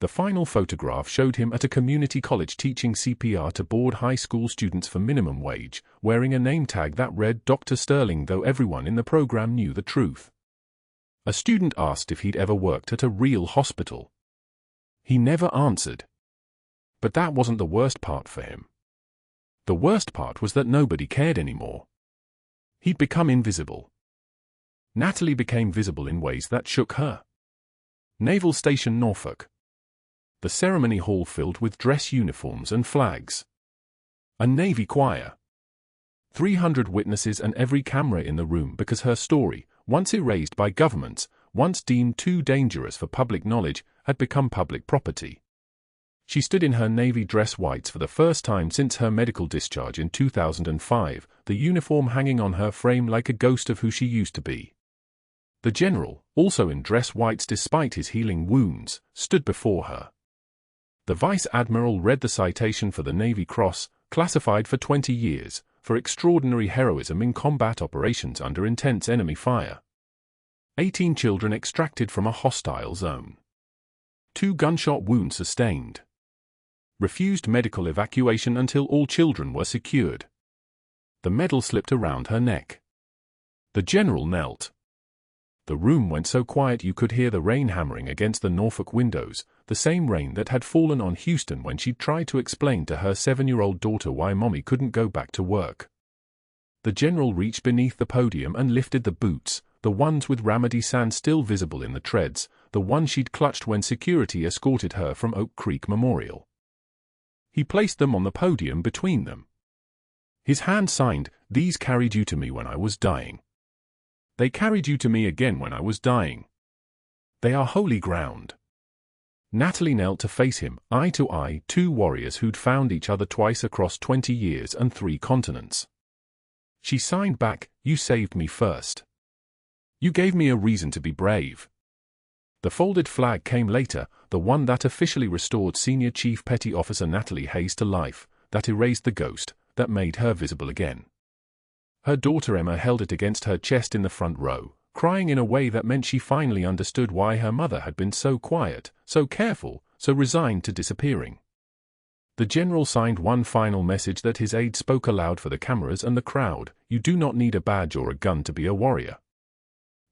Speaker 1: The final photograph showed him at a community college teaching CPR to board high school students for minimum wage, wearing a name tag that read Dr. Sterling, though everyone in the program knew the truth. A student asked if he'd ever worked at a real hospital. He never answered. But that wasn't the worst part for him. The worst part was that nobody cared anymore. He'd become invisible. Natalie became visible in ways that shook her. Naval Station Norfolk. The ceremony hall filled with dress uniforms and flags. A Navy choir. 300 witnesses and every camera in the room because her story, once erased by governments, once deemed too dangerous for public knowledge, had become public property. She stood in her Navy dress whites for the first time since her medical discharge in 2005, the uniform hanging on her frame like a ghost of who she used to be. The general, also in dress whites despite his healing wounds, stood before her. The Vice Admiral read the citation for the Navy Cross, classified for 20 years, for extraordinary heroism in combat operations under intense enemy fire. 18 children extracted from a hostile zone. 2 gunshot wounds sustained. Refused medical evacuation until all children were secured. The medal slipped around her neck. The general knelt. The room went so quiet you could hear the rain hammering against the Norfolk windows, the same rain that had fallen on Houston when she tried to explain to her 7-year-old daughter why Mommy couldn't go back to work. The general reached beneath the podium and lifted the boots, the ones with Ramadi sand still visible in the treads, the one she'd clutched when security escorted her from Oak Creek Memorial. He placed them on the podium between them. His hand signed, "These carried you to me when I was dying. They carried you to me again when I was dying. They are holy ground." Natalie knelt to face him, eye to eye, 2 warriors who'd found each other twice across 20 years and 3 continents. She signed back, "You saved me first. You gave me a reason to be brave." The folded flag came later, the one that officially restored Senior Chief Petty Officer Natalie Hayes to life, that erased the ghost, that made her visible again. Her daughter Emma held it against her chest in the front row, crying in a way that meant she finally understood why her mother had been so quiet, so careful, so resigned to disappearing. The general signed one final message that his aide spoke aloud for the cameras and the crowd: "You do not need a badge or a gun to be a warrior."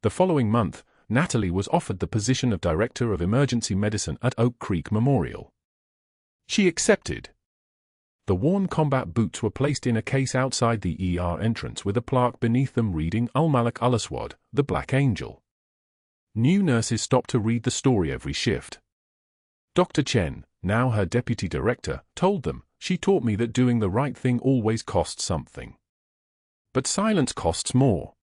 Speaker 1: The following month, Natalie was offered the position of Director of Emergency Medicine at Oak Creek Memorial. She accepted. The worn combat boots were placed in a case outside the ER entrance with a plaque beneath them reading Al-Malik Al-Aswad, the Black Angel. New nurses stopped to read the story every shift. Dr. Chen, now her deputy director, told them, "She taught me that doing the right thing always costs something. But silence costs more."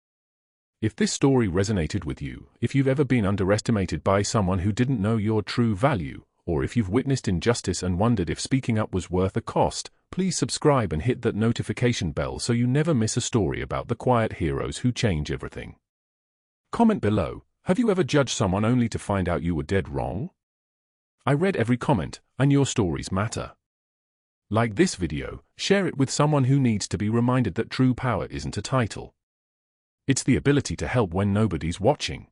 Speaker 1: If this story resonated with you, if you've ever been underestimated by someone who didn't know your true value, or if you've witnessed injustice and wondered if speaking up was worth a cost, please subscribe and hit that notification bell so you never miss a story about the quiet heroes who change everything. Comment below, have you ever judged someone only to find out you were dead wrong? I read every comment, and your stories matter. Like this video, share it with someone who needs to be reminded that true power isn't a title. It's the ability to help when nobody's watching.